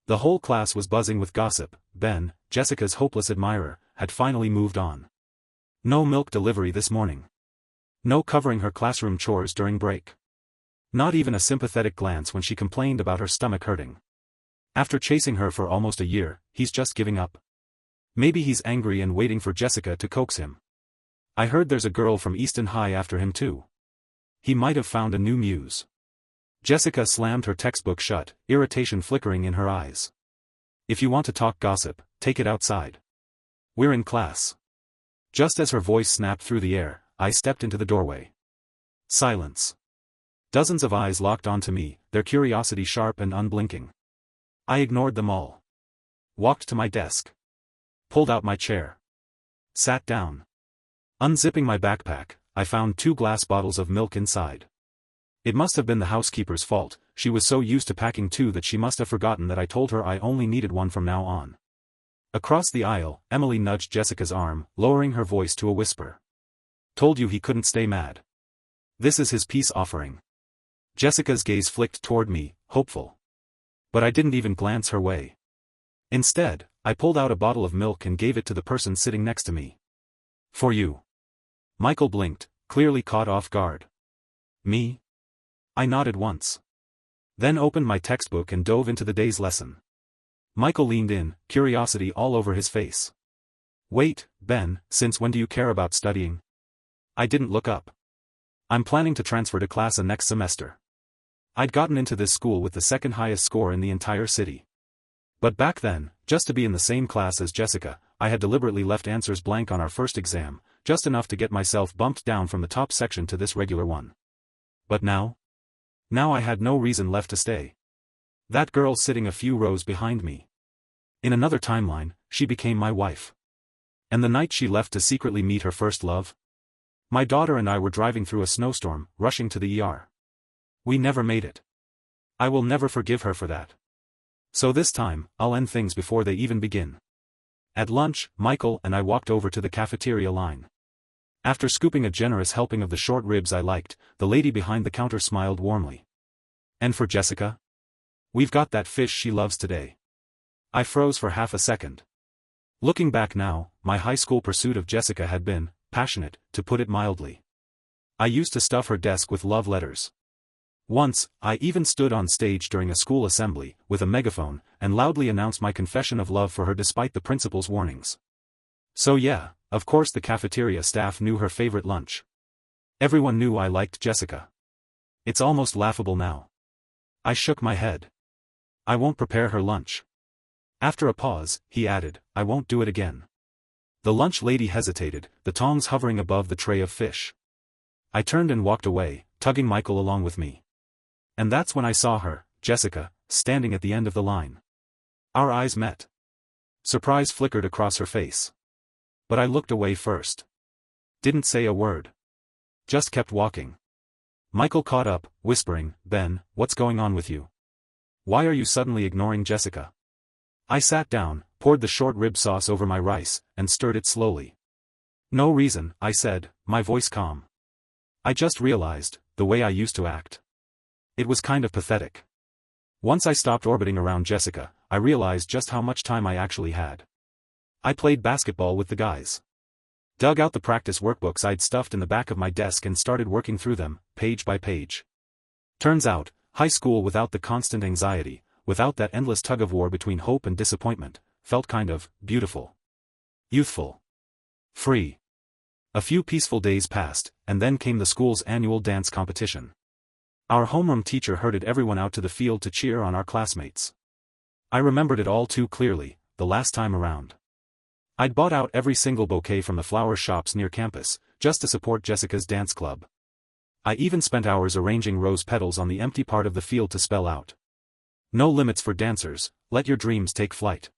The whole class was buzzing with gossip. Ben, Jessica's hopeless admirer, had finally moved on. No milk delivery this morning. No covering her classroom chores during break. Not even a sympathetic glance when she complained about her stomach hurting. After chasing her for almost a year, he's just giving up. Maybe he's angry and waiting for Jessica to coax him. I heard there's a girl from Easton High after him too. He might have found a new muse. Jessica slammed her textbook shut, irritation flickering in her eyes. If you want to talk gossip, take it outside. We're in class. Just as her voice snapped through the air, I stepped into the doorway. Silence. Dozens of eyes locked onto me, their curiosity sharp and unblinking. I ignored them all. Walked to my desk. Pulled out my chair. Sat down. Unzipping my backpack, I found 2 glass bottles of milk inside. It must have been the housekeeper's fault. She was so used to packing 2 that she must have forgotten that I told her I only needed 1 from now on. Across the aisle, Emily nudged Jessica's arm, lowering her voice to a whisper. Told you he couldn't stay mad. This is his peace offering. Jessica's gaze flicked toward me, hopeful. But I didn't even glance her way. Instead, I pulled out a bottle of milk and gave it to the person sitting next to me. For you. Michael blinked, clearly caught off guard. Me? I nodded once. Then opened my textbook and dove into the day's lesson. Michael leaned in, curiosity all over his face. Wait, Ben, since when do you care about studying? I didn't look up. I'm planning to transfer to class next semester. I'd gotten into this school with the 2nd highest score in the entire city. But back then, just to be in the same class as Jessica, I had deliberately left answers blank on our first exam, just enough to get myself bumped down from the top section to this regular one. But now? Now I had no reason left to stay. That girl sitting a few rows behind me. In another timeline, she became my wife. And the night she left to secretly meet her first love? My daughter and I were driving through a snowstorm, rushing to the ER. We never made it. I will never forgive her for that. So this time, I'll end things before they even begin. At lunch, Michael and I walked over to the cafeteria line. After scooping a generous helping of the short ribs I liked, the lady behind the counter smiled warmly. And for Jessica? We've got that fish she loves today. I froze for half a second. Looking back now, my high school pursuit of Jessica had been passionate, to put it mildly. I used to stuff her desk with love letters. Once, I even stood on stage during a school assembly, with a megaphone, and loudly announced my confession of love for her despite the principal's warnings. So yeah, of course the cafeteria staff knew her favorite lunch. Everyone knew I liked Jessica. It's almost laughable now. I shook my head. I won't prepare her lunch. After a pause, he added, I won't do it again. The lunch lady hesitated, the tongs hovering above the tray of fish. I turned and walked away, tugging Michael along with me. And that's when I saw her, Jessica, standing at the end of the line. Our eyes met. Surprise flickered across her face. But I looked away first. Didn't say a word. Just kept walking. Michael caught up, whispering, Ben, what's going on with you? Why are you suddenly ignoring Jessica? I sat down, poured the short rib sauce over my rice, and stirred it slowly. No reason, I said, my voice calm. I just realized, the way I used to act. It was kind of pathetic. Once I stopped orbiting around Jessica, I realized just how much time I actually had. I played basketball with the guys. Dug out the practice workbooks I'd stuffed in the back of my desk and started working through them, page by page. Turns out, high school without the constant anxiety, without that endless tug-of-war between hope and disappointment, felt kind of beautiful. Youthful. Free. A few peaceful days passed, and then came the school's annual dance competition. Our homeroom teacher herded everyone out to the field to cheer on our classmates. I remembered it all too clearly, the last time around. I'd bought out every single bouquet from the flower shops near campus, just to support Jessica's dance club. I even spent hours arranging rose petals on the empty part of the field to spell out. No limits for dancers, let your dreams take flight.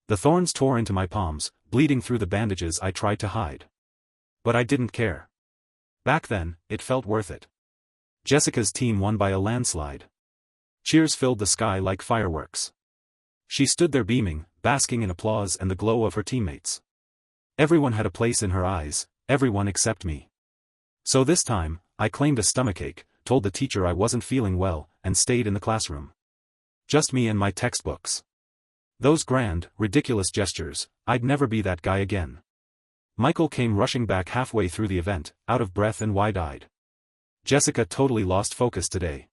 The thorns tore into my palms, bleeding through the bandages I tried to hide. But I didn't care. Back then, it felt worth it. Jessica's team won by a landslide. Cheers filled the sky like fireworks. She stood there beaming, basking in applause and the glow of her teammates. Everyone had a place in her eyes, everyone except me. So this time, I claimed a stomachache, told the teacher I wasn't feeling well, and stayed in the classroom. Just me and my textbooks. Those grand, ridiculous gestures, I'd never be that guy again. Michael came rushing back halfway through the event, out of breath and wide-eyed. Jessica totally lost focus today.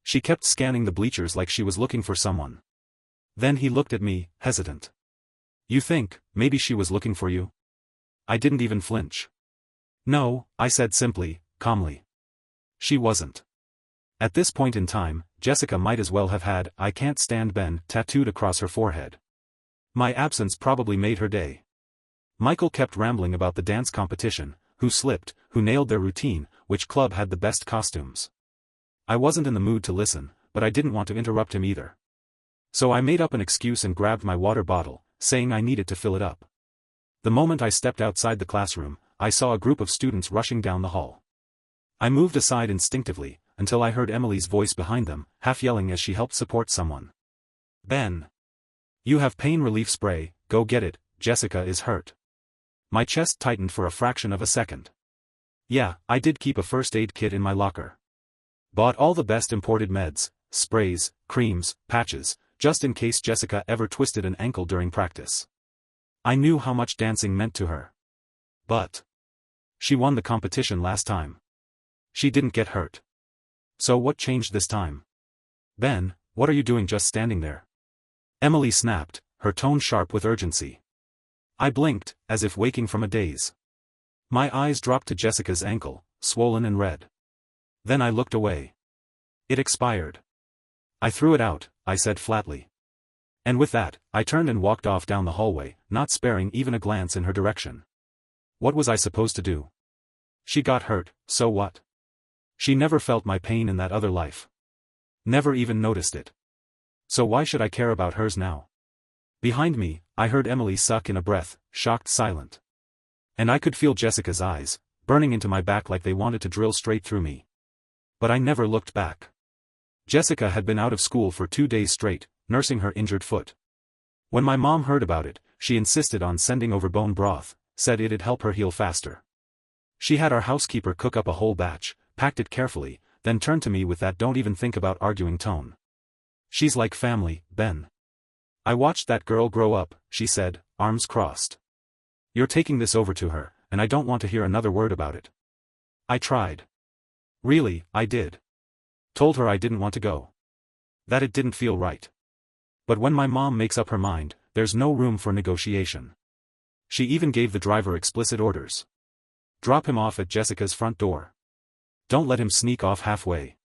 She kept scanning the bleachers like she was looking for someone. Then he looked at me, hesitant. You think, maybe she was looking for you? I didn't even flinch. No, I said simply, calmly. She wasn't. At this point in time, Jessica might as well have had "I can't stand Ben" tattooed across her forehead. My absence probably made her day. Michael kept rambling about the dance competition, who slipped, who nailed their routine, which club had the best costumes. I wasn't in the mood to listen, but I didn't want to interrupt him either. So I made up an excuse and grabbed my water bottle, saying I needed to fill it up. The moment I stepped outside the classroom, I saw a group of students rushing down the hall. I moved aside instinctively, until I heard Emily's voice behind them, half yelling as she helped support someone. Ben! You have pain relief spray, go get it, Jessica is hurt. My chest tightened for a fraction of a second. Yeah, I did keep a first aid kit in my locker. Bought all the best imported meds, sprays, creams, patches, just in case Jessica ever twisted an ankle during practice. I knew how much dancing meant to her. But she won the competition last time. She didn't get hurt. So what changed this time? Ben, what are you doing just standing there? Emily snapped, her tone sharp with urgency. I blinked, as if waking from a daze. My eyes dropped to Jessica's ankle, swollen and red. Then I looked away. It expired. I threw it out, I said flatly. And with that, I turned and walked off down the hallway, not sparing even a glance in her direction. What was I supposed to do? She got hurt, so what? She never felt my pain in that other life. Never even noticed it. So why should I care about hers now? Behind me, I heard Emily suck in a breath, shocked silent. And I could feel Jessica's eyes, burning into my back like they wanted to drill straight through me. But I never looked back. Jessica had been out of school for 2 days straight, nursing her injured foot. When my mom heard about it, she insisted on sending over bone broth, said it'd help her heal faster. She had our housekeeper cook up a whole batch, packed it carefully, then turned to me with that "don't even think about arguing" tone. She's like family, Ben. I watched that girl grow up, she said, arms crossed. You're taking this over to her, and I don't want to hear another word about it. I tried. Really, I did. Told her I didn't want to go. That it didn't feel right. But when my mom makes up her mind, there's no room for negotiation. She even gave the driver explicit orders. Drop him off at Jessica's front door. Don't let him sneak off halfway.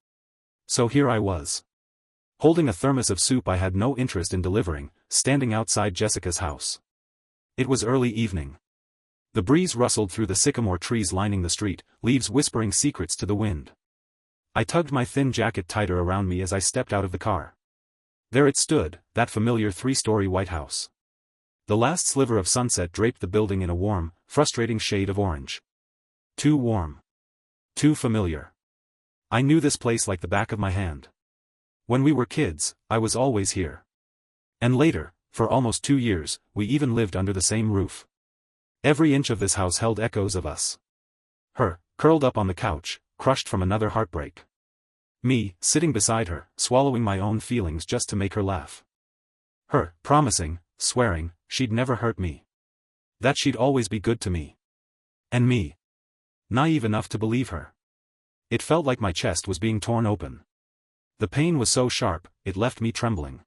So here I was. Holding a thermos of soup I had no interest in delivering, standing outside Jessica's house. It was early evening. The breeze rustled through the sycamore trees lining the street, leaves whispering secrets to the wind. I tugged my thin jacket tighter around me as I stepped out of the car. There it stood, that familiar 3-story white house. The last sliver of sunset draped the building in a warm, frustrating shade of orange. Too warm. Too familiar. I knew this place like the back of my hand. When we were kids, I was always here. And later, for almost 2 years, we even lived under the same roof. Every inch of this house held echoes of us. Her, curled up on the couch, crushed from another heartbreak. Me, sitting beside her, swallowing my own feelings just to make her laugh. Her, promising, swearing, she'd never hurt me. That she'd always be good to me. And me. Naive enough to believe her. It felt like my chest was being torn open. The pain was so sharp, it left me trembling.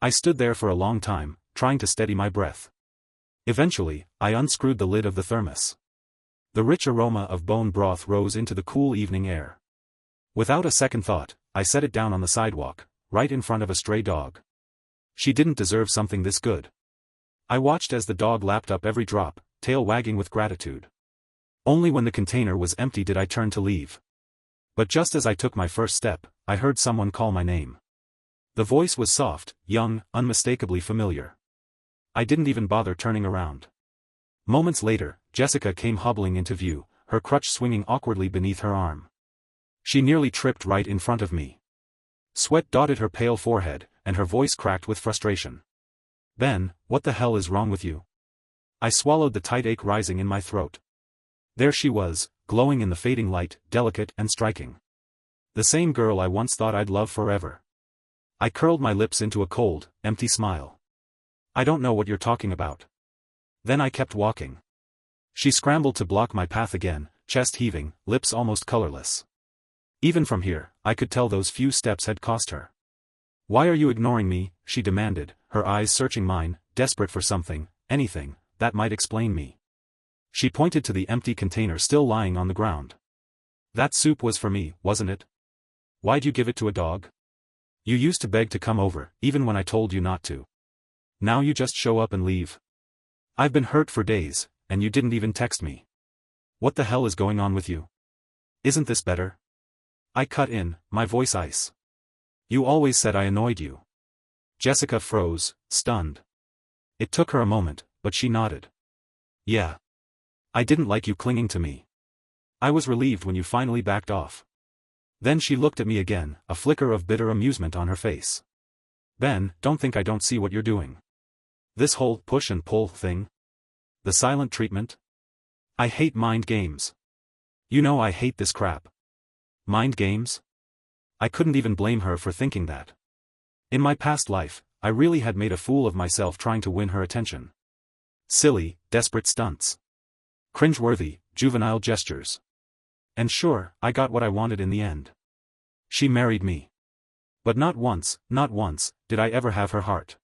I stood there for a long time, trying to steady my breath. Eventually, I unscrewed the lid of the thermos. The rich aroma of bone broth rose into the cool evening air. Without a second thought, I set it down on the sidewalk, right in front of a stray dog. She didn't deserve something this good. I watched as the dog lapped up every drop, tail wagging with gratitude. Only when the container was empty did I turn to leave. But just as I took my first step, I heard someone call my name. The voice was soft, young, unmistakably familiar. I didn't even bother turning around. Moments later, Jessica came hobbling into view, her crutch swinging awkwardly beneath her arm. She nearly tripped right in front of me. Sweat dotted her pale forehead, and her voice cracked with frustration. Ben, what the hell is wrong with you? I swallowed the tight ache rising in my throat. There she was, glowing in the fading light, delicate and striking. The same girl I once thought I'd love forever. I curled my lips into a cold, empty smile. I don't know what you're talking about. Then I kept walking. She scrambled to block my path again, chest heaving, lips almost colorless. Even from here, I could tell those few steps had cost her. Why are you ignoring me? She demanded, her eyes searching mine, desperate for something, anything, that might explain me. She pointed to the empty container still lying on the ground. That soup was for me, wasn't it? Why'd you give it to a dog? You used to beg to come over, even when I told you not to. Now you just show up and leave. I've been hurt for days, and you didn't even text me. What the hell is going on with you? Isn't this better? I cut in, my voice ice. You always said I annoyed you. Jessica froze, stunned. It took her a moment, but she nodded. Yeah. I didn't like you clinging to me. I was relieved when you finally backed off. Then she looked at me again, a flicker of bitter amusement on her face. Ben, don't think I don't see what you're doing. This whole push and pull thing? The silent treatment? I hate mind games. You know I hate this crap. Mind games? I couldn't even blame her for thinking that. In my past life, I really had made a fool of myself trying to win her attention. Silly, desperate stunts. Cringeworthy, juvenile gestures. And sure, I got what I wanted in the end. She married me. But not once, did I ever have her heart.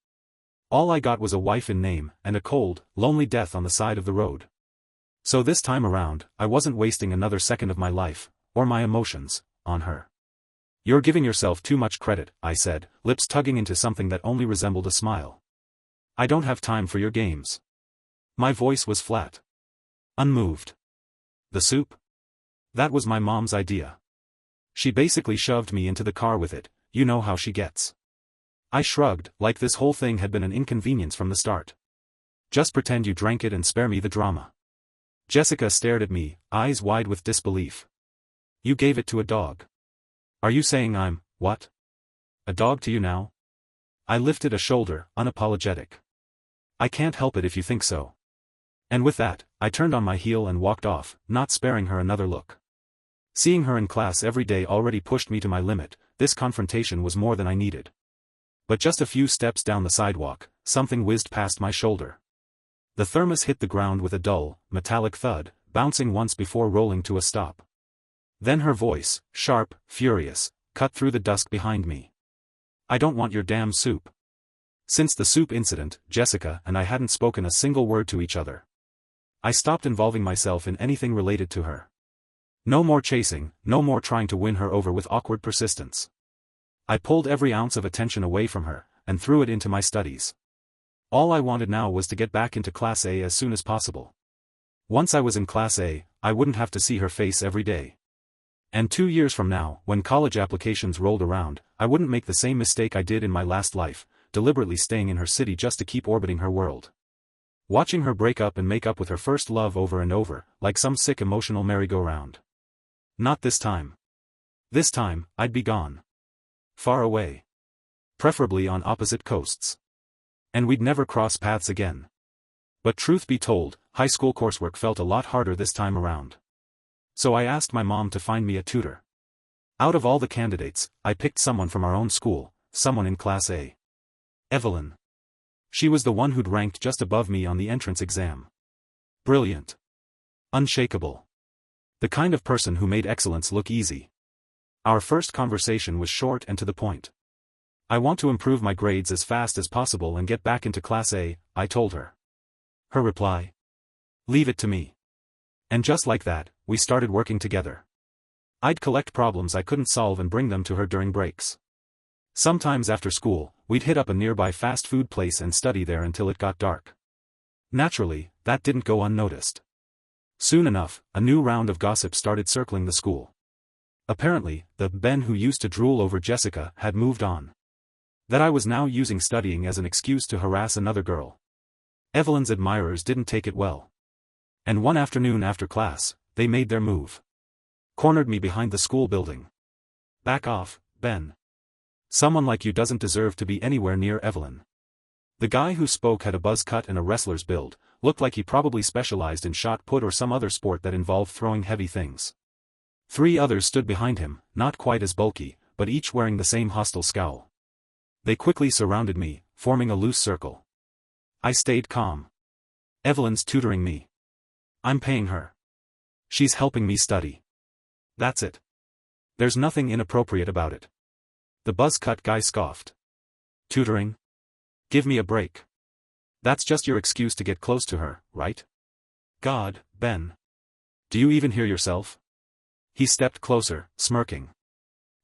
All I got was a wife in name, and a cold, lonely death on the side of the road. So this time around, I wasn't wasting another second of my life, or my emotions, on her. You're giving yourself too much credit, I said, lips tugging into something that only resembled a smile. I don't have time for your games. My voice was flat. Unmoved. The soup? That was my mom's idea. She basically shoved me into the car with it, you know how she gets. I shrugged, like this whole thing had been an inconvenience from the start. Just pretend you drank it and spare me the drama. Jessica stared at me, eyes wide with disbelief. You gave it to a dog. Are you saying I'm, what? A dog to you now? I lifted a shoulder, unapologetic. I can't help it if you think so. And with that, I turned on my heel and walked off, not sparing her another look. Seeing her in class every day already pushed me to my limit, this confrontation was more than I needed. But just a few steps down the sidewalk, something whizzed past my shoulder. The thermos hit the ground with a dull, metallic thud, bouncing once before rolling to a stop. Then her voice, sharp, furious, cut through the dusk behind me. I don't want your damn soup. Since the soup incident, Jessica and I hadn't spoken a single word to each other. I stopped involving myself in anything related to her. No more chasing, no more trying to win her over with awkward persistence. I pulled every ounce of attention away from her, and threw it into my studies. All I wanted now was to get back into Class A as soon as possible. Once I was in Class A, I wouldn't have to see her face every day. And 2 years from now, when college applications rolled around, I wouldn't make the same mistake I did in my last life, deliberately staying in her city just to keep orbiting her world. Watching her break up and make up with her first love over and over, like some sick emotional merry-go-round. Not this time. This time, I'd be gone. Far away. Preferably on opposite coasts. And we'd never cross paths again. But truth be told, high school coursework felt a lot harder this time around. So I asked my mom to find me a tutor. Out of all the candidates, I picked someone from our own school, someone in Class A. Evelyn. She was the one who'd ranked just above me on the entrance exam. Brilliant. Unshakable. The kind of person who made excellence look easy. Our first conversation was short and to the point. I want to improve my grades as fast as possible and get back into Class A, I told her. Her reply? Leave it to me. And just like that, we started working together. I'd collect problems I couldn't solve and bring them to her during breaks. Sometimes after school, we'd hit up a nearby fast food place and study there until it got dark. Naturally, that didn't go unnoticed. Soon enough, a new round of gossip started circling the school. Apparently, the Ben who used to drool over Jessica had moved on. That I was now using studying as an excuse to harass another girl. Evelyn's admirers didn't take it well. And one afternoon after class, they made their move. Cornered me behind the school building. Back off, Ben. Someone like you doesn't deserve to be anywhere near Evelyn. The guy who spoke had a buzz cut and a wrestler's build, looked like he probably specialized in shot put or some other sport that involved throwing heavy things. 3 others stood behind him, not quite as bulky, but each wearing the same hostile scowl. They quickly surrounded me, forming a loose circle. I stayed calm. Evelyn's tutoring me. I'm paying her. She's helping me study. That's it. There's nothing inappropriate about it. The buzz-cut guy scoffed. Tutoring? Give me a break. That's just your excuse to get close to her, right? God, Ben. Do you even hear yourself? He stepped closer, smirking.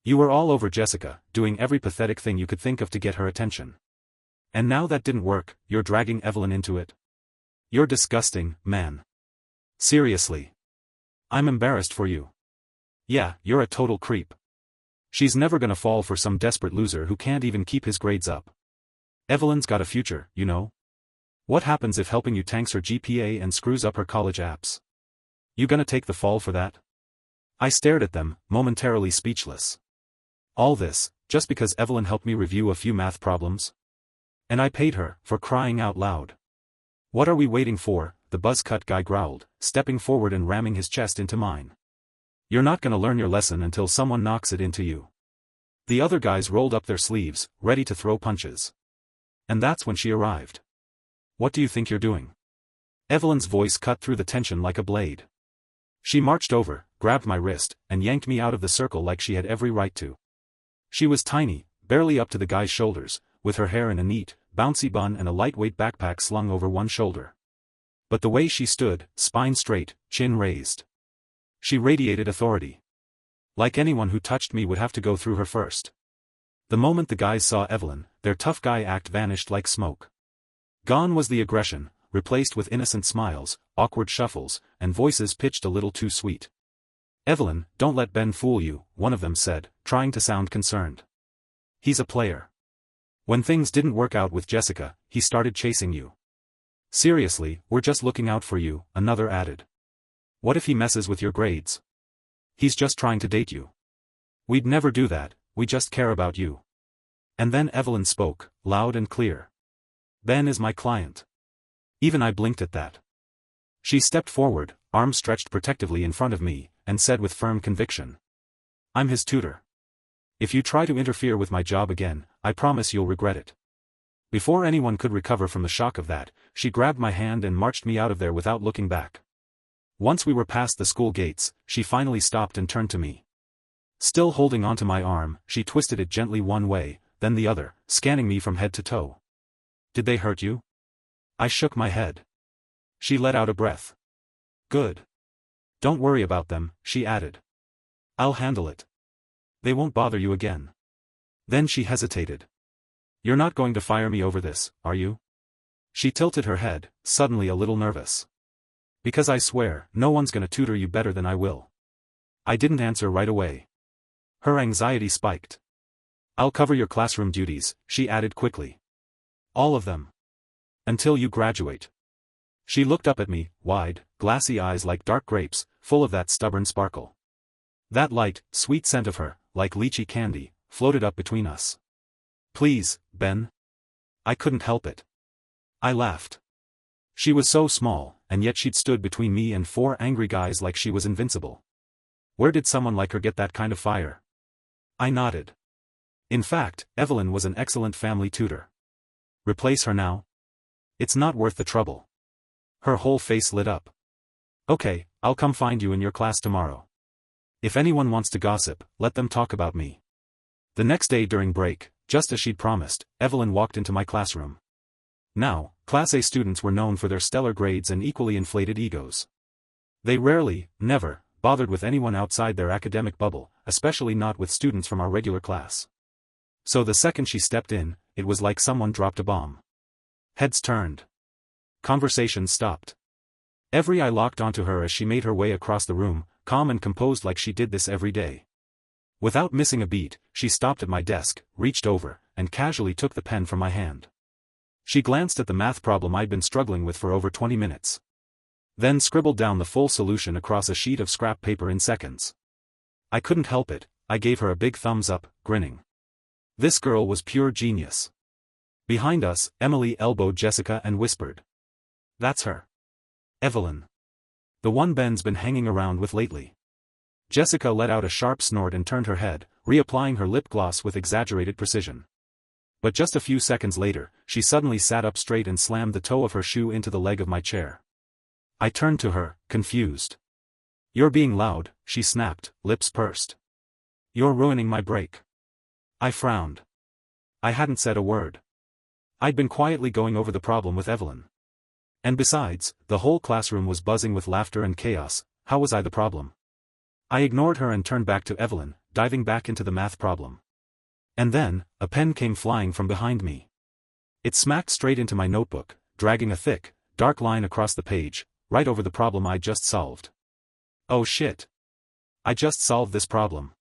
You were all over Jessica, doing every pathetic thing you could think of to get her attention. And now that didn't work, you're dragging Evelyn into it. You're disgusting, man. Seriously. I'm embarrassed for you. Yeah, you're a total creep. She's never gonna fall for some desperate loser who can't even keep his grades up. Evelyn's got a future, you know? What happens if helping you tanks her GPA and screws up her college apps? You gonna take the fall for that? I stared at them, momentarily speechless. All this, just because Evelyn helped me review a few math problems? And I paid her, for crying out loud. What are we waiting for? The buzz-cut guy growled, stepping forward and ramming his chest into mine. You're not gonna learn your lesson until someone knocks it into you. The other guys rolled up their sleeves, ready to throw punches. And that's when she arrived. What do you think you're doing? Evelyn's voice cut through the tension like a blade. She marched over, grabbed my wrist, and yanked me out of the circle like she had every right to. She was tiny, barely up to the guy's shoulders, with her hair in a neat, bouncy bun and a lightweight backpack slung over one shoulder. But the way she stood, spine straight, chin raised. She radiated authority. Like anyone who touched me would have to go through her first. The moment the guys saw Evelyn, their tough guy act vanished like smoke. Gone was the aggression, replaced with innocent smiles, awkward shuffles, and voices pitched a little too sweet. Evelyn, don't let Ben fool you, one of them said, trying to sound concerned. He's a player. When things didn't work out with Jessica, he started chasing you. Seriously, we're just looking out for you, another added. What if he messes with your grades? He's just trying to date you. We'd never do that, we just care about you. And then Evelyn spoke, loud and clear. Ben is my client. Even I blinked at that. She stepped forward, arms stretched protectively in front of me, and said with firm conviction. I'm his tutor. If you try to interfere with my job again, I promise you'll regret it. Before anyone could recover from the shock of that, she grabbed my hand and marched me out of there without looking back. Once we were past the school gates, she finally stopped and turned to me. Still holding onto my arm, she twisted it gently one way, then the other, scanning me from head to toe. Did they hurt you? I shook my head. She let out a breath. Good. Don't worry about them, she added. I'll handle it. They won't bother you again. Then she hesitated. You're not going to fire me over this, are you? She tilted her head, suddenly a little nervous. Because I swear, no one's gonna tutor you better than I will. I didn't answer right away. Her anxiety spiked. I'll cover your classroom duties, she added quickly. All of them. Until you graduate. She looked up at me, wide, glassy eyes like dark grapes, full of that stubborn sparkle. That light, sweet scent of her, like lychee candy, floated up between us. Please, Ben. I couldn't help it. I laughed. She was so small, and yet she'd stood between me and 4 angry guys like she was invincible. Where did someone like her get that kind of fire? I nodded. In fact, Evelyn was an excellent family tutor. Replace her now? It's not worth the trouble. Her whole face lit up. Okay, I'll come find you in your class tomorrow. If anyone wants to gossip, let them talk about me. The next day during break, just as she'd promised, Evelyn walked into my classroom. Now, Class A students were known for their stellar grades and equally inflated egos. They rarely, never, bothered with anyone outside their academic bubble, especially not with students from our regular class. So the second she stepped in, it was like someone dropped a bomb. Heads turned. Conversations stopped. Every eye locked onto her as she made her way across the room, calm and composed like she did this every day. Without missing a beat, she stopped at my desk, reached over, and casually took the pen from my hand. She glanced at the math problem I'd been struggling with for over 20 minutes. Then scribbled down the full solution across a sheet of scrap paper in seconds. I couldn't help it, I gave her a big thumbs up, grinning. This girl was pure genius. Behind us, Emily elbowed Jessica and whispered. That's her. Evelyn. The one Ben's been hanging around with lately. Jessica let out a sharp snort and turned her head, reapplying her lip gloss with exaggerated precision. But just a few seconds later, she suddenly sat up straight and slammed the toe of her shoe into the leg of my chair. I turned to her, confused. "You're being loud," she snapped, lips pursed. "You're ruining my break." I frowned. I hadn't said a word. I'd been quietly going over the problem with Evelyn. And besides, the whole classroom was buzzing with laughter and chaos. How was I the problem? I ignored her and turned back to Evelyn, diving back into the math problem. And then, a pen came flying from behind me. It smacked straight into my notebook, dragging a thick, dark line across the page, right over the problem I just solved. Oh shit. I just solved this problem.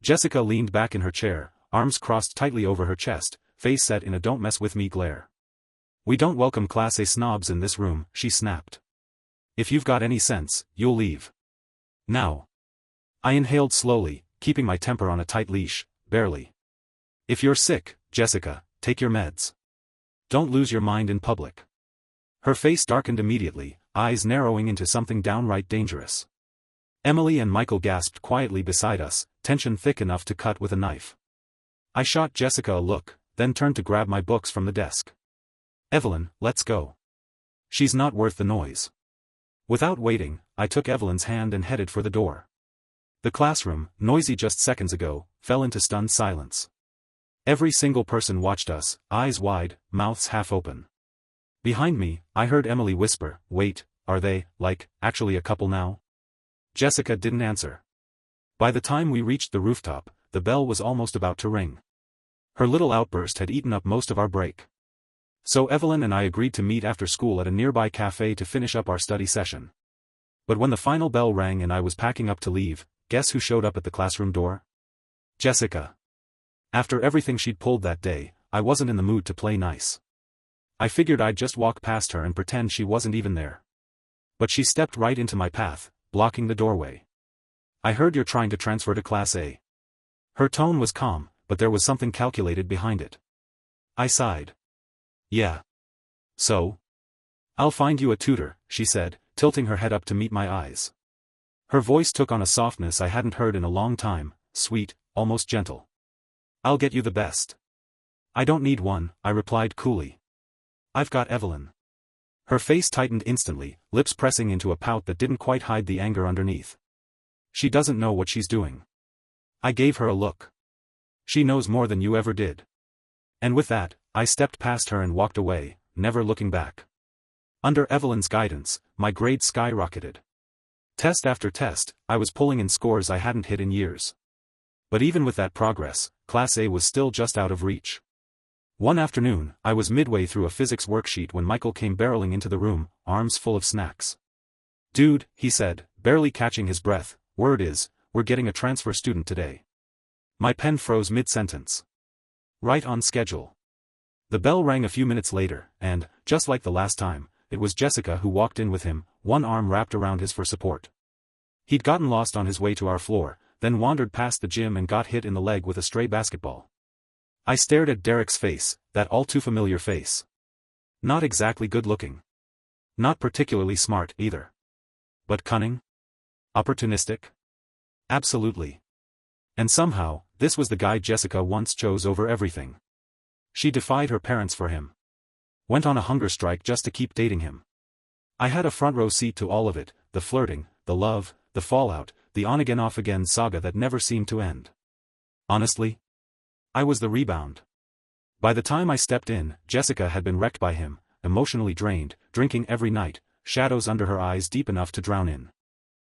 Jessica leaned back in her chair, arms crossed tightly over her chest, face set in a "don't mess with me" glare. "We don't welcome Class A snobs in this room," she snapped. "If you've got any sense, you'll leave. Now." I inhaled slowly, keeping my temper on a tight leash, barely. "If you're sick, Jessica, take your meds. Don't lose your mind in public." Her face darkened immediately, eyes narrowing into something downright dangerous. Emily and Michael gasped quietly beside us, tension thick enough to cut with a knife. I shot Jessica a look, then turned to grab my books from the desk. "Evelyn, let's go. She's not worth the noise." Without waiting, I took Evelyn's hand and headed for the door. The classroom, noisy just seconds ago, fell into stunned silence. Every single person watched us, eyes wide, mouths half open. Behind me, I heard Emily whisper, "Wait, are they, actually a couple now?" Jessica didn't answer. By the time we reached the rooftop, the bell was almost about to ring. Her little outburst had eaten up most of our break. So Evelyn and I agreed to meet after school at a nearby cafe to finish up our study session. But when the final bell rang and I was packing up to leave, guess who showed up at the classroom door? Jessica. After everything she'd pulled that day, I wasn't in the mood to play nice. I figured I'd just walk past her and pretend she wasn't even there. But she stepped right into my path, blocking the doorway. "I heard you're trying to transfer to Class A." Her tone was calm, but there was something calculated behind it. I sighed. "Yeah. So? I'll find you a tutor," she said, tilting her head up to meet my eyes. Her voice took on a softness I hadn't heard in a long time, sweet, almost gentle. "I'll get you the best." "I don't need one," I replied coolly. "I've got Evelyn." Her face tightened instantly, lips pressing into a pout that didn't quite hide the anger underneath. "She doesn't know what she's doing." I gave her a look. "She knows more than you ever did." And with that, I stepped past her and walked away, never looking back. Under Evelyn's guidance, my grades skyrocketed. Test after test, I was pulling in scores I hadn't hit in years. But even with that progress, Class A was still just out of reach. One afternoon, I was midway through a physics worksheet when Michael came barreling into the room, arms full of snacks. "Dude," he said, barely catching his breath, "word is, we're getting a transfer student today." My pen froze mid-sentence. Right on schedule. The bell rang a few minutes later, and, just like the last time, it was Jessica who walked in with him, one arm wrapped around his for support. He'd gotten lost on his way to our floor, then wandered past the gym and got hit in the leg with a stray basketball. I stared at Derek's face, that all-too-familiar face. Not exactly good-looking. Not particularly smart, either. But cunning? Opportunistic? Absolutely. And somehow, this was the guy Jessica once chose over everything. She defied her parents for him. Went on a hunger strike just to keep dating him. I had a front-row seat to all of it, the flirting, the love, the fallout, the on-again off-again saga that never seemed to end. Honestly, I was the rebound. By the time I stepped in, Jessica had been wrecked by him, emotionally drained, drinking every night, shadows under her eyes deep enough to drown in.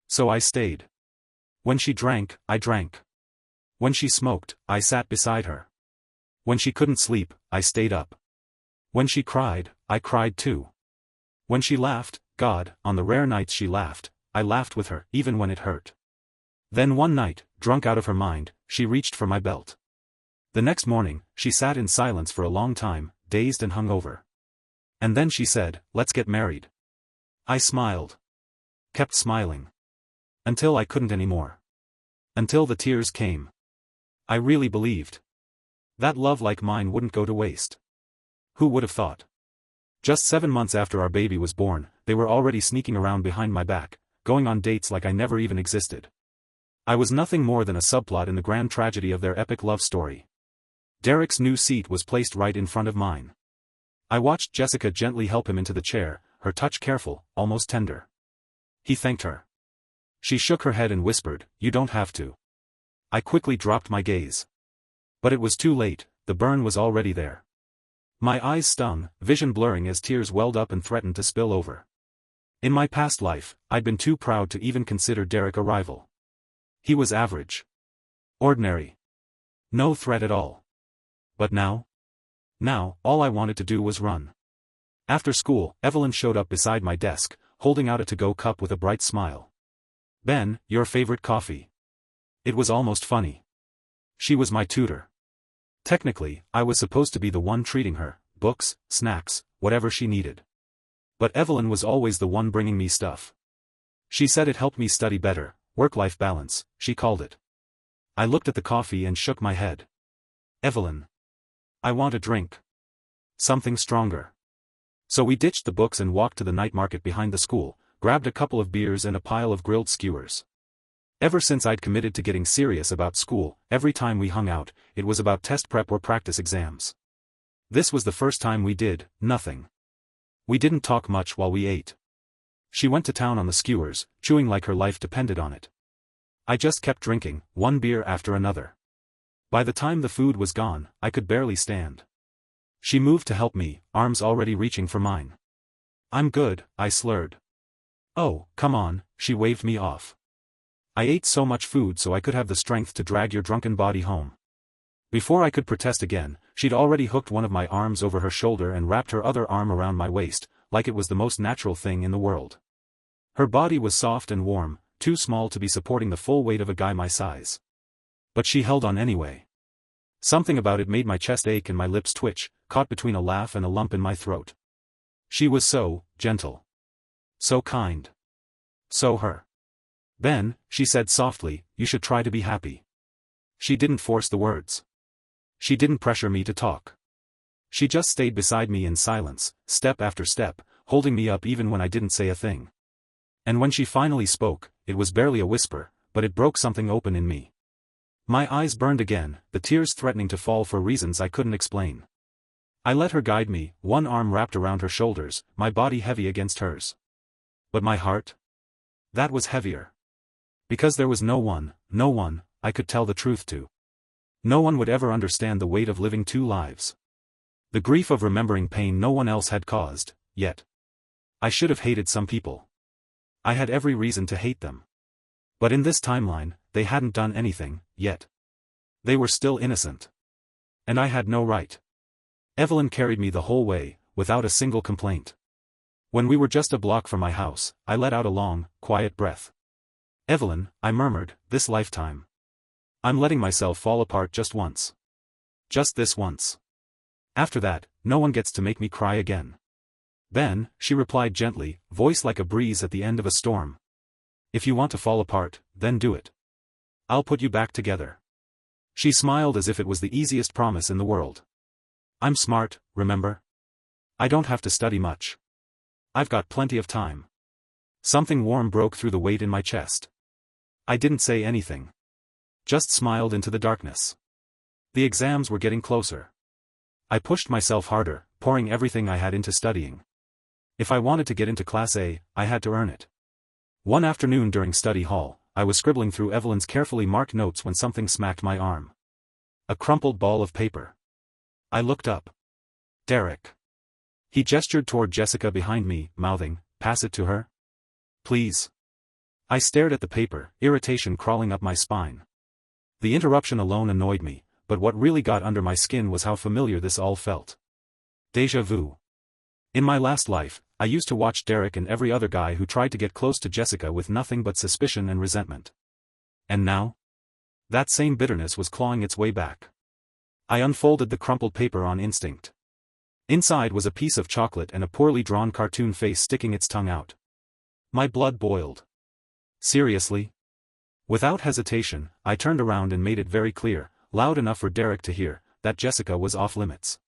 So I stayed. When she drank, I drank. When she smoked, I sat beside her. When she couldn't sleep, I stayed up. When she cried, I cried too. When she laughed, God, on the rare nights she laughed, I laughed with her, even when it hurt. Then one night, drunk out of her mind, she reached for my belt. The next morning, she sat in silence for a long time, dazed and hungover. And then she said, "Let's get married." I smiled. Kept smiling. Until I couldn't anymore. Until the tears came. I really believed that love like mine wouldn't go to waste. Who would have thought? Just 7 months after our baby was born, they were already sneaking around behind my back, going on dates like I never even existed. I was nothing more than a subplot in the grand tragedy of their epic love story. Derek's new seat was placed right in front of mine. I watched Jessica gently help him into the chair, her touch careful, almost tender. He thanked her. She shook her head and whispered, "You don't have to." I quickly dropped my gaze. But it was too late, the burn was already there. My eyes stung, vision blurring as tears welled up and threatened to spill over. In my past life, I'd been too proud to even consider Derek a rival. He was average. Ordinary. No threat at all. But now? Now, all I wanted to do was run. After school, Evelyn showed up beside my desk, holding out a to-go cup with a bright smile. "Ben, your favorite coffee." It was almost funny. She was my tutor. Technically, I was supposed to be the one treating her, books, snacks, whatever she needed. But Evelyn was always the one bringing me stuff. She said it helped me study better, work-life balance, she called it. I looked at the coffee and shook my head. "Evelyn. I want a drink. Something stronger." So we ditched the books and walked to the night market behind the school, grabbed a couple of beers and a pile of grilled skewers. Ever since I'd committed to getting serious about school, every time we hung out, it was about test prep or practice exams. This was the first time we did nothing. We didn't talk much while we ate. She went to town on the skewers, chewing like her life depended on it. I just kept drinking, one beer after another. By the time the food was gone, I could barely stand. She moved to help me, arms already reaching for mine. "I'm good," I slurred. "Oh, come on," she waved me off. "I ate so much food so I could have the strength to drag your drunken body home." Before I could protest again, she'd already hooked one of my arms over her shoulder and wrapped her other arm around my waist, like it was the most natural thing in the world. Her body was soft and warm, too small to be supporting the full weight of a guy my size. But she held on anyway. Something about it made my chest ache and my lips twitch, caught between a laugh and a lump in my throat. She was so gentle. So kind. So her. "Ben," she said softly, "you should try to be happy." She didn't force the words. She didn't pressure me to talk. She just stayed beside me in silence, step after step, holding me up even when I didn't say a thing. And when she finally spoke, it was barely a whisper, but it broke something open in me. My eyes burned again, the tears threatening to fall for reasons I couldn't explain. I let her guide me, one arm wrapped around her shoulders, my body heavy against hers. But my heart? That was heavier. Because there was no one I could tell the truth to. No one would ever understand the weight of living two lives. The grief of remembering pain no one else had caused, yet. I should have hated some people. I had every reason to hate them. But in this timeline, they hadn't done anything, yet. They were still innocent. And I had no right. Evelyn carried me the whole way, without a single complaint. When we were just a block from my house, I let out a long, quiet breath. "Evelyn," I murmured, "this lifetime. I'm letting myself fall apart just once. Just this once. After that, no one gets to make me cry again." "Ben," she replied gently, voice like a breeze at the end of a storm. "If you want to fall apart, then do it. I'll put you back together." She smiled as if it was the easiest promise in the world. "I'm smart, remember? I don't have to study much. I've got plenty of time." Something warm broke through the weight in my chest. I didn't say anything. Just smiled into the darkness. The exams were getting closer. I pushed myself harder, pouring everything I had into studying. If I wanted to get into Class A, I had to earn it. One afternoon during study hall, I was scribbling through Evelyn's carefully marked notes when something smacked my arm. A crumpled ball of paper. I looked up. Derek. He gestured toward Jessica behind me, mouthing, "Pass it to her. Please." I stared at the paper, irritation crawling up my spine. The interruption alone annoyed me, but what really got under my skin was how familiar this all felt. Déjà vu. In my last life, I used to watch Derek and every other guy who tried to get close to Jessica with nothing but suspicion and resentment. And now? That same bitterness was clawing its way back. I unfolded the crumpled paper on instinct. Inside was a piece of chocolate and a poorly drawn cartoon face sticking its tongue out. My blood boiled. Seriously? Without hesitation, I turned around and made it very clear, loud enough for Derek to hear, that Jessica was off limits.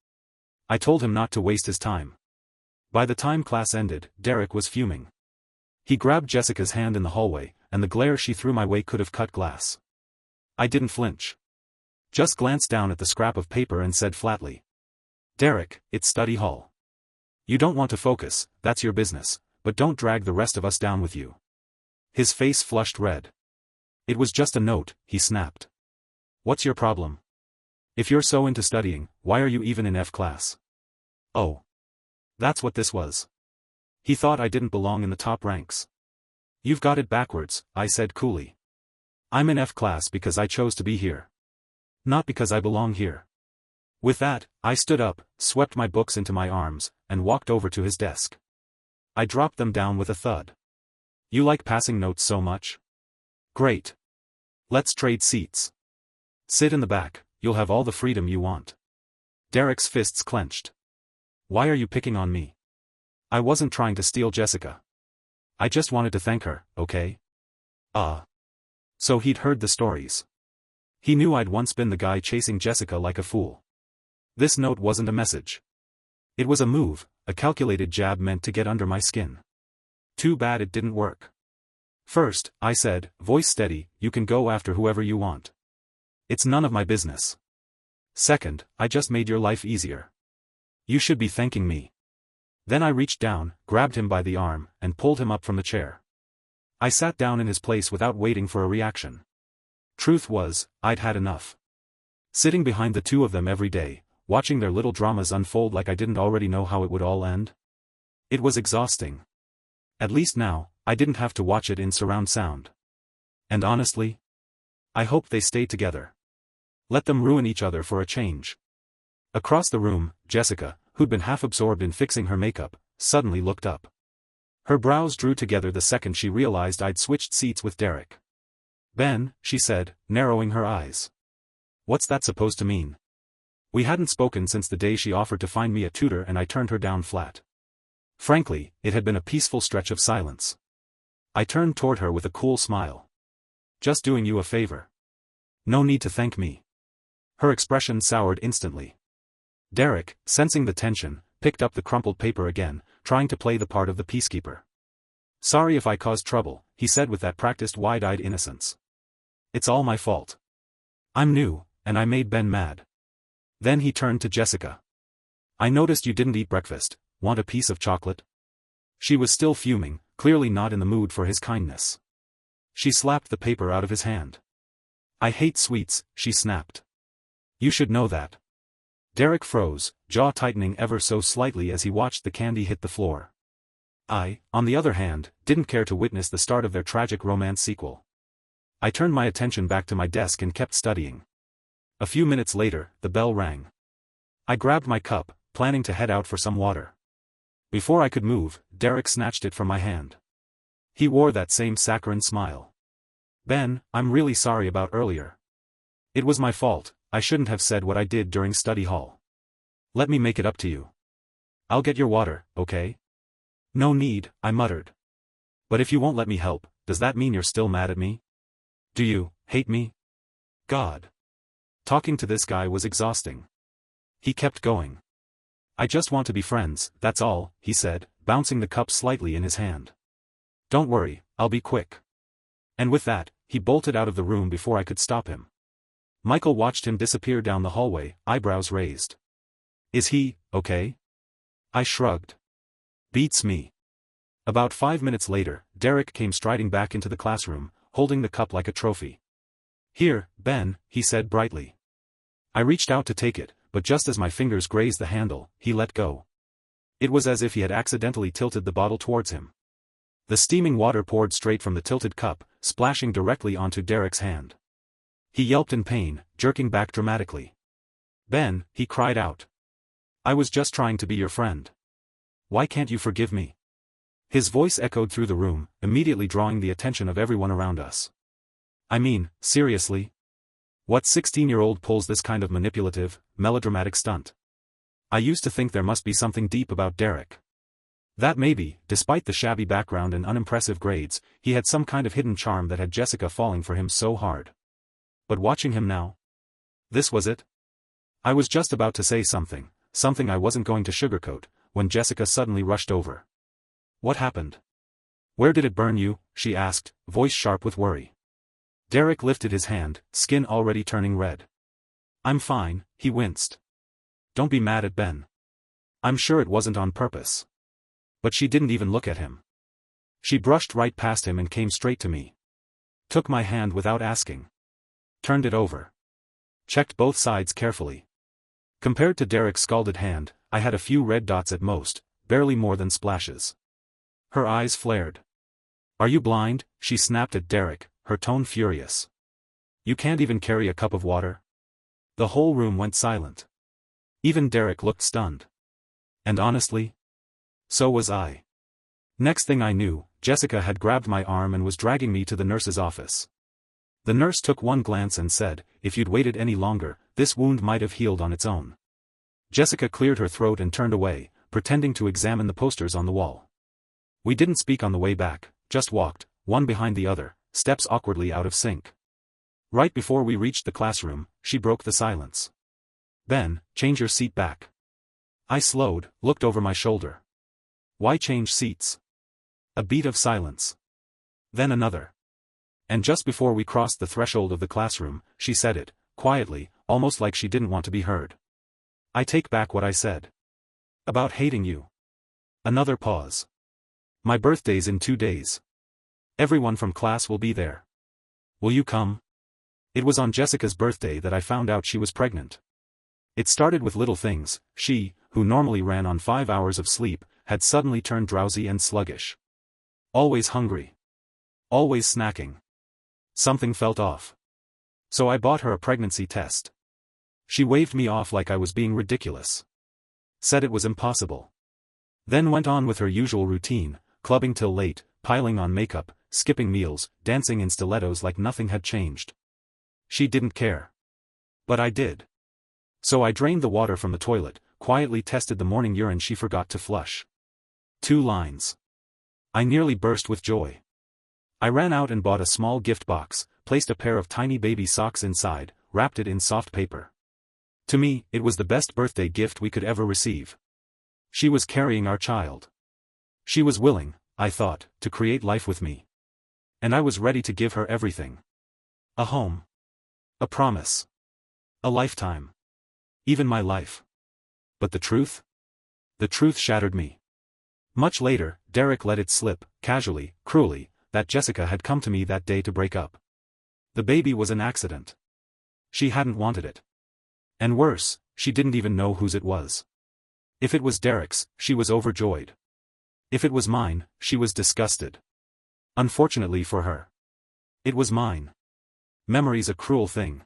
I told him not to waste his time. By the time class ended, Derek was fuming. He grabbed Jessica's hand in the hallway, and the glare she threw my way could have cut glass. I didn't flinch. Just glanced down at the scrap of paper and said flatly. Derek, it's study hall. You don't want to focus, that's your business, but don't drag the rest of us down with you. His face flushed red. It was just a note, he snapped. What's your problem? If you're so into studying, why are you even in F class? Oh. That's what this was. He thought I didn't belong in the top ranks. You've got it backwards, I said coolly. I'm in F class because I chose to be here. Not because I belong here. With that, I stood up, swept my books into my arms, and walked over to his desk. I dropped them down with a thud. You like passing notes so much? Great. Let's trade seats. Sit in the back, you'll have all the freedom you want. Derek's fists clenched. Why are you picking on me? I wasn't trying to steal Jessica. I just wanted to thank her, okay? So he'd heard the stories. He knew I'd once been the guy chasing Jessica like a fool. This note wasn't a message. It was a move, a calculated jab meant to get under my skin. Too bad it didn't work. First, I said, voice steady, you can go after whoever you want. It's none of my business. Second, I just made your life easier. You should be thanking me. Then I reached down, grabbed him by the arm, and pulled him up from the chair. I sat down in his place without waiting for a reaction. Truth was, I'd had enough. Sitting behind the two of them every day, watching their little dramas unfold like I didn't already know how it would all end. It was exhausting. At least now, I didn't have to watch it in surround sound. And honestly, I hoped they stayed together. Let them ruin each other for a change. Across the room, Jessica, who'd been half absorbed in fixing her makeup, suddenly looked up. Her brows drew together the second she realized I'd switched seats with Derek. Ben, she said, narrowing her eyes. What's that supposed to mean? We hadn't spoken since the day she offered to find me a tutor and I turned her down flat. Frankly, it had been a peaceful stretch of silence. I turned toward her with a cool smile. Just doing you a favor. No need to thank me. Her expression soured instantly. Derek, sensing the tension, picked up the crumpled paper again, trying to play the part of the peacekeeper. Sorry if I caused trouble, he said with that practiced wide-eyed innocence. It's all my fault. I'm new, and I made Ben mad. Then he turned to Jessica. I noticed you didn't eat breakfast, want a piece of chocolate? She was still fuming, clearly not in the mood for his kindness. She slapped the paper out of his hand. I hate sweets, she snapped. You should know that. Derek froze, jaw tightening ever so slightly as he watched the candy hit the floor. I, on the other hand, didn't care to witness the start of their tragic romance sequel. I turned my attention back to my desk and kept studying. A few minutes later, the bell rang. I grabbed my cup, planning to head out for some water. Before I could move, Derek snatched it from my hand. He wore that same saccharine smile. Ben, I'm really sorry about earlier. It was my fault, I shouldn't have said what I did during study hall. Let me make it up to you. I'll get your water, okay? No need, I muttered. But if you won't let me help, does that mean you're still mad at me? Do you hate me? God. Talking to this guy was exhausting. He kept going. I just want to be friends, that's all, he said, bouncing the cup slightly in his hand. Don't worry, I'll be quick. And with that, he bolted out of the room before I could stop him. Michael watched him disappear down the hallway, eyebrows raised. Is he okay? I shrugged. Beats me. About 5 minutes later, Derek came striding back into the classroom, holding the cup like a trophy. Here, Ben, he said brightly. I reached out to take it, but just as my fingers grazed the handle, he let go. It was as if he had accidentally tilted the bottle towards him. The steaming water poured straight from the tilted cup, splashing directly onto Derek's hand. He yelped in pain, jerking back dramatically. Ben, he cried out. I was just trying to be your friend. Why can't you forgive me? His voice echoed through the room, immediately drawing the attention of everyone around us. I mean, seriously? What 16-year-old pulls this kind of manipulative, melodramatic stunt? I used to think there must be something deep about Derek. That maybe, despite the shabby background and unimpressive grades, he had some kind of hidden charm that had Jessica falling for him so hard. But watching him now? This was it? I was just about to say something I wasn't going to sugarcoat, when Jessica suddenly rushed over. What happened? Where did it burn you? She asked, voice sharp with worry. Derek lifted his hand, skin already turning red. I'm fine, he winced. Don't be mad at Ben. I'm sure it wasn't on purpose. But she didn't even look at him. She brushed right past him and came straight to me. Took my hand without asking. Turned it over. Checked both sides carefully. Compared to Derek's scalded hand, I had a few red dots at most, barely more than splashes. Her eyes flared. Are you blind? She snapped at Derek, her tone furious. You can't even carry a cup of water? The whole room went silent. Even Derek looked stunned. And honestly? So was I. Next thing I knew, Jessica had grabbed my arm and was dragging me to the nurse's office. The nurse took one glance and said, if you'd waited any longer, this wound might have healed on its own. Jessica cleared her throat and turned away, pretending to examine the posters on the wall. We didn't speak on the way back, just walked, one behind the other, steps awkwardly out of sync. Right before we reached the classroom, she broke the silence. Ben, change your seat back. I slowed, looked over my shoulder. Why change seats? A beat of silence. Then another. And just before we crossed the threshold of the classroom, she said it, quietly, almost like she didn't want to be heard. I take back what I said. About hating you. Another pause. My birthday's in 2 days. Everyone from class will be there. Will you come? It was on Jessica's birthday that I found out she was pregnant. It started with little things. She, who normally ran on 5 hours of sleep, had suddenly turned drowsy and sluggish. Always hungry. Always snacking. Something felt off. So I bought her a pregnancy test. She waved me off like I was being ridiculous. Said it was impossible. Then went on with her usual routine, clubbing till late, piling on makeup, skipping meals, dancing in stilettos like nothing had changed. She didn't care. But I did. So I drained the water from the toilet, quietly tested the morning urine she forgot to flush. 2 lines. I nearly burst with joy. I ran out and bought a small gift box, placed a pair of tiny baby socks inside, wrapped it in soft paper. To me, it was the best birthday gift we could ever receive. She was carrying our child. She was willing, I thought, to create life with me. And I was ready to give her everything. A home. A promise. A lifetime. Even my life. But the truth? The truth shattered me. Much later, Derek let it slip, casually, cruelly, that Jessica had come to me that day to break up. The baby was an accident. She hadn't wanted it. And worse, she didn't even know whose it was. If it was Derek's, she was overjoyed. If it was mine, she was disgusted. Unfortunately for her. It was mine. Memory's a cruel thing.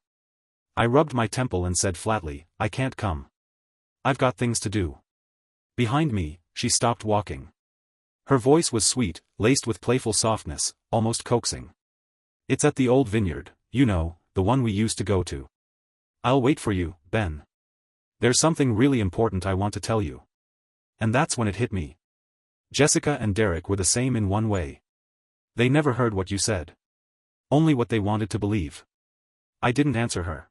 I rubbed my temple and said flatly, I can't come. I've got things to do. Behind me, she stopped walking. Her voice was sweet, laced with playful softness, almost coaxing. It's at the old vineyard, you know, the one we used to go to. I'll wait for you, Ben. There's something really important I want to tell you. And that's when it hit me. Jessica and Derek were the same in one way. They never heard what you said. Only what they wanted to believe. I didn't answer her.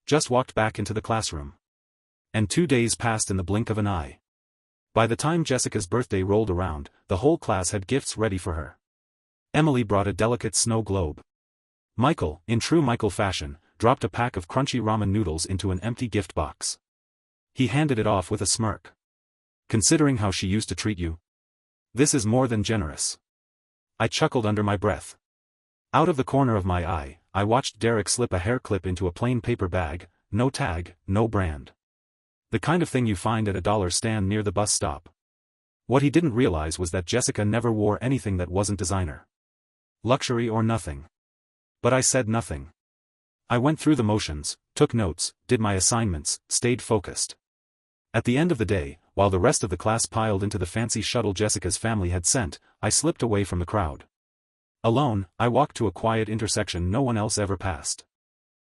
Just walked back into the classroom. And 2 days passed in the blink of an eye. By the time Jessica's birthday rolled around, the whole class had gifts ready for her. Emily brought a delicate snow globe. Michael, in true Michael fashion, dropped a pack of crunchy ramen noodles into an empty gift box. He handed it off with a smirk. Considering how she used to treat you? This is more than generous. I chuckled under my breath. Out of the corner of my eye, I watched Derek slip a hair clip into a plain paper bag, no tag, no brand. The kind of thing you find at a dollar stand near the bus stop. What he didn't realize was that Jessica never wore anything that wasn't designer. Luxury or nothing. But I said nothing. I went through the motions, took notes, did my assignments, stayed focused. At the end of the day, while the rest of the class piled into the fancy shuttle Jessica's family had sent, I slipped away from the crowd. Alone, I walked to a quiet intersection no one else ever passed.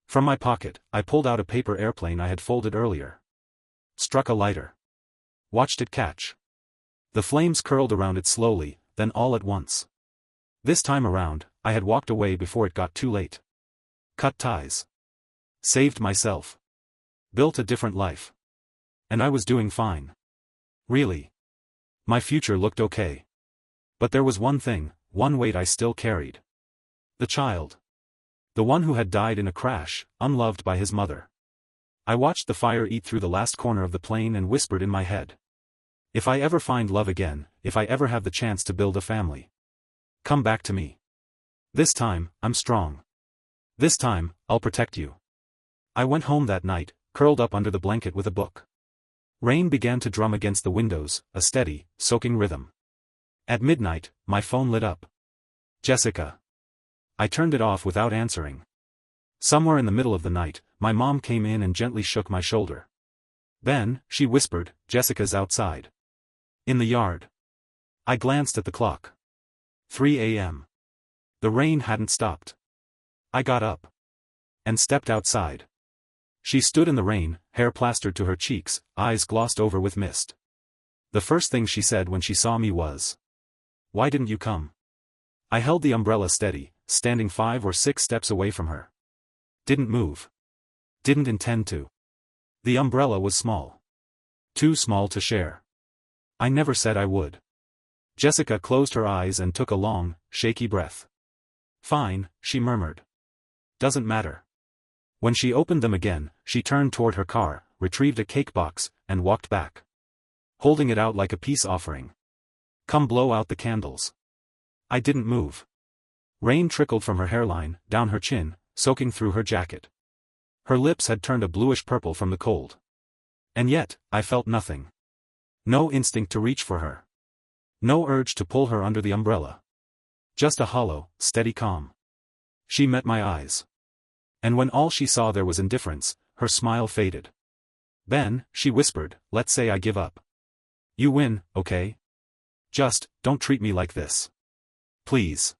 From my pocket, I pulled out a paper airplane I had folded earlier. Struck a lighter. Watched it catch. The flames curled around it slowly, then all at once. This time around, I had walked away before it got too late. Cut ties. Saved myself. Built a different life. And I was doing fine. Really. My future looked okay. But there was one thing, one weight I still carried. The child. The one who had died in a crash, unloved by his mother. I watched the fire eat through the last corner of the plane and whispered in my head. If I ever find love again, if I ever have the chance to build a family, come back to me. This time, I'm strong. This time, I'll protect you. I went home that night, curled up under the blanket with a book. Rain began to drum against the windows, a steady, soaking rhythm. At midnight, my phone lit up. Jessica. I turned it off without answering. Somewhere in the middle of the night, my mom came in and gently shook my shoulder. Ben, she whispered, Jessica's outside. In the yard. I glanced at the clock. 3 a.m. The rain hadn't stopped. I got up. And stepped outside. She stood in the rain, hair plastered to her cheeks, eyes glossed over with mist. The first thing she said when she saw me was, "Why didn't you come?" I held the umbrella steady, standing 5 or 6 steps away from her. Didn't move. Didn't intend to. The umbrella was small. Too small to share. I never said I would. Jessica closed her eyes and took a long, shaky breath. Fine, she murmured. Doesn't matter. When she opened them again, she turned toward her car, retrieved a cake box, and walked back. Holding it out like a peace offering. Come blow out the candles. I didn't move. Rain trickled from her hairline, down her chin, soaking through her jacket. Her lips had turned a bluish purple from the cold. And yet, I felt nothing. No instinct to reach for her. No urge to pull her under the umbrella. Just a hollow, steady calm. She met my eyes. And when all she saw there was indifference, her smile faded. Ben, she whispered, let's say I give up. You win, okay? Just, don't treat me like this. Please.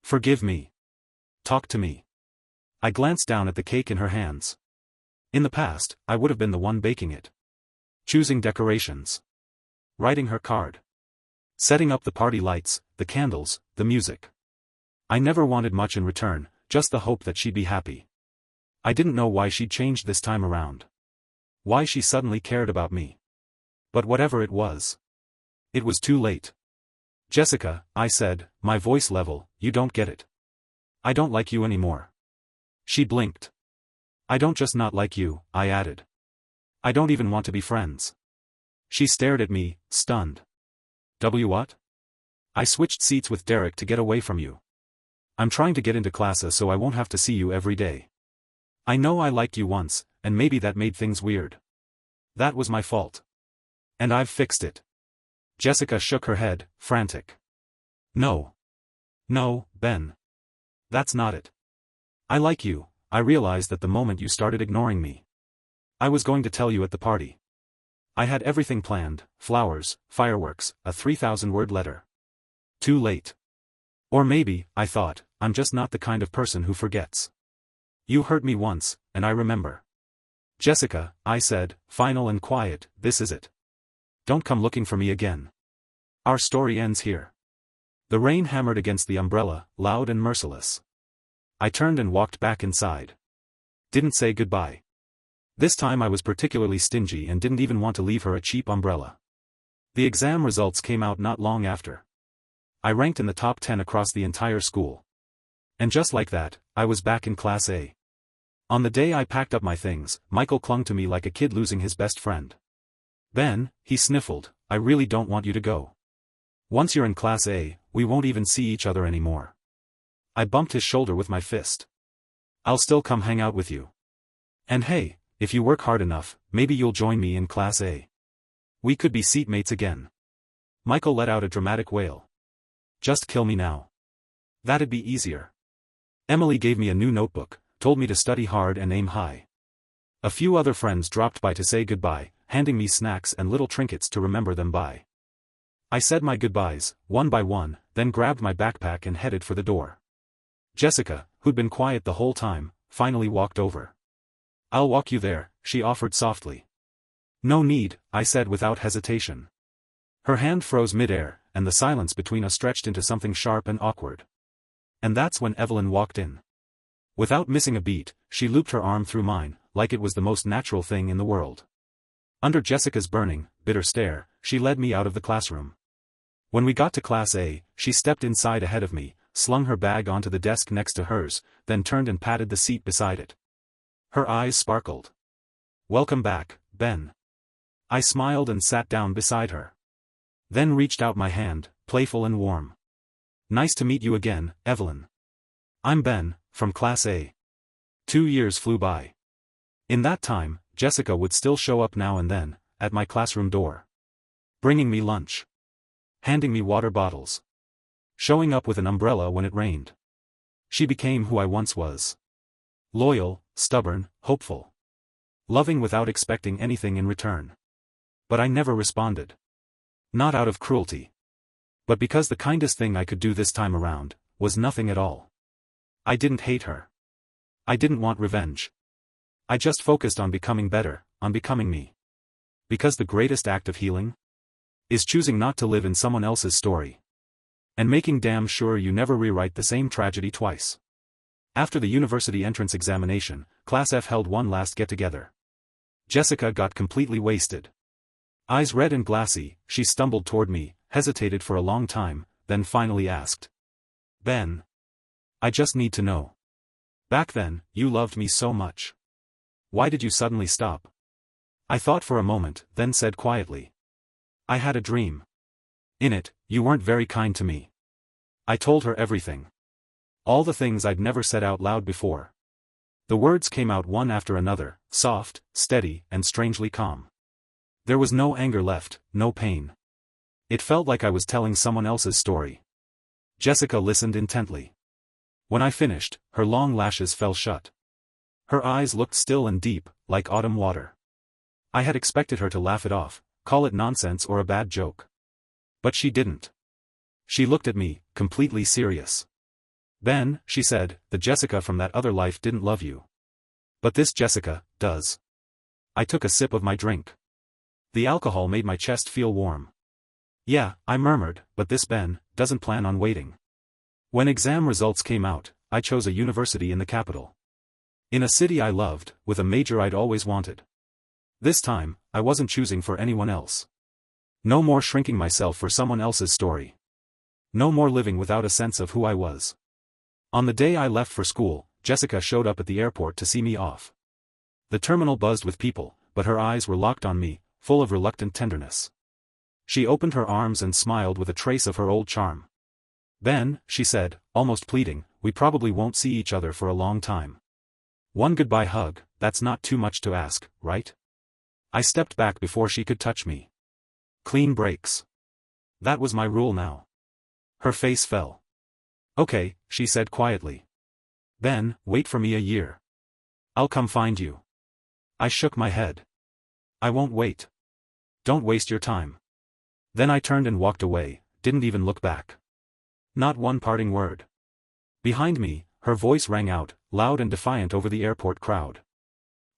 Forgive me. Talk to me. I glanced down at the cake in her hands. In the past, I would have been the one baking it. Choosing decorations. Writing her card. Setting up the party lights, the candles, the music. I never wanted much in return, just the hope that she'd be happy. I didn't know why she'd changed this time around. Why she suddenly cared about me. But whatever it was too late. Jessica, I said, my voice level, you don't get it. I don't like you anymore. She blinked. I don't just not like you, I added. I don't even want to be friends. She stared at me, stunned. What? I switched seats with Derek to get away from you. I'm trying to get into classes so I won't have to see you every day. I know I liked you once, and maybe that made things weird. That was my fault. And I've fixed it. Jessica shook her head, frantic. No. No, Ben. That's not it. I like you, I realized that the moment you started ignoring me. I was going to tell you at the party. I had everything planned, flowers, fireworks, a 3,000-word letter. Too late. Or maybe, I thought, I'm just not the kind of person who forgets. You hurt me once, and I remember. Jessica, I said, final and quiet, this is it. Don't come looking for me again. Our story ends here. The rain hammered against the umbrella, loud and merciless. I turned and walked back inside. Didn't say goodbye. This time I was particularly stingy and didn't even want to leave her a cheap umbrella. The exam results came out not long after. I ranked in the top 10 across the entire school. And just like that, I was back in Class A. On the day I packed up my things, Michael clung to me like a kid losing his best friend. Ben, he sniffled, I really don't want you to go. Once you're in Class A, we won't even see each other anymore. I bumped his shoulder with my fist. I'll still come hang out with you. And hey, if you work hard enough, maybe you'll join me in Class A. We could be seatmates again. Michael let out a dramatic wail. Just kill me now. That'd be easier. Emily gave me a new notebook, told me to study hard and aim high. A few other friends dropped by to say goodbye, handing me snacks and little trinkets to remember them by. I said my goodbyes, one by one, then grabbed my backpack and headed for the door. Jessica, who'd been quiet the whole time, finally walked over. I'll walk you there, she offered softly. No need, I said without hesitation. Her hand froze mid-air, and the silence between us stretched into something sharp and awkward. And that's when Evelyn walked in. Without missing a beat, she looped her arm through mine, like it was the most natural thing in the world. Under Jessica's burning, bitter stare, she led me out of the classroom. When we got to Class A, she stepped inside ahead of me, slung her bag onto the desk next to hers, then turned and patted the seat beside it. Her eyes sparkled. Welcome back, Ben. I smiled and sat down beside her. Then reached out my hand, playful and warm. Nice to meet you again, Evelyn. I'm Ben, from Class A. 2 years flew by. In that time, Jessica would still show up now and then, at my classroom door. Bringing me lunch. Handing me water bottles. Showing up with an umbrella when it rained. She became who I once was. Loyal, stubborn, hopeful. Loving without expecting anything in return. But I never responded. Not out of cruelty. But because the kindest thing I could do this time around, was nothing at all. I didn't hate her. I didn't want revenge. I just focused on becoming better, on becoming me. Because the greatest act of healing? Is choosing not to live in someone else's story. And making damn sure you never rewrite the same tragedy twice. After the university entrance examination, Class F held one last get-together. Jessica got completely wasted. Eyes red and glassy, she stumbled toward me, hesitated for a long time, then finally asked. Ben. I just need to know. Back then, you loved me so much. Why did you suddenly stop? I thought for a moment, then said quietly. I had a dream. In it, you weren't very kind to me. I told her everything. All the things I'd never said out loud before. The words came out one after another, soft, steady, and strangely calm. There was no anger left, no pain. It felt like I was telling someone else's story. Jessica listened intently. When I finished, her long lashes fell shut. Her eyes looked still and deep, like autumn water. I had expected her to laugh it off, call it nonsense or a bad joke. But she didn't. She looked at me, completely serious. Ben, she said, the Jessica from that other life didn't love you. But this Jessica, does. I took a sip of my drink. The alcohol made my chest feel warm. Yeah, I murmured, but this Ben, doesn't plan on waiting. When exam results came out, I chose a university in the capital. In a city I loved, with a major I'd always wanted. This time, I wasn't choosing for anyone else. No more shrinking myself for someone else's story. No more living without a sense of who I was. On the day I left for school, Jessica showed up at the airport to see me off. The terminal buzzed with people, but her eyes were locked on me, full of reluctant tenderness. She opened her arms and smiled with a trace of her old charm. Ben, she said, almost pleading, we probably won't see each other for a long time. One goodbye hug, that's not too much to ask, right? I stepped back before she could touch me. Clean breaks. That was my rule now. Her face fell. Okay, she said quietly. Ben, wait for me a year. I'll come find you. I shook my head. I won't wait. Don't waste your time. Then I turned and walked away, didn't even look back. Not one parting word. Behind me, her voice rang out, loud and defiant over the airport crowd.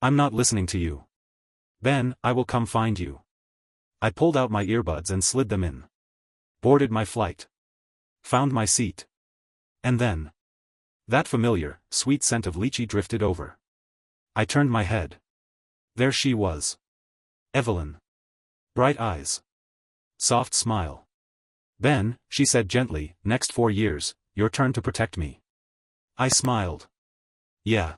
I'm not listening to you. Ben, I will come find you. I pulled out my earbuds and slid them in. Boarded my flight. Found my seat. And then. That familiar, sweet scent of lychee drifted over. I turned my head. There she was. Evelyn. Bright eyes. Soft smile. Ben, she said gently, next 4 years, your turn to protect me. I smiled. Yeah.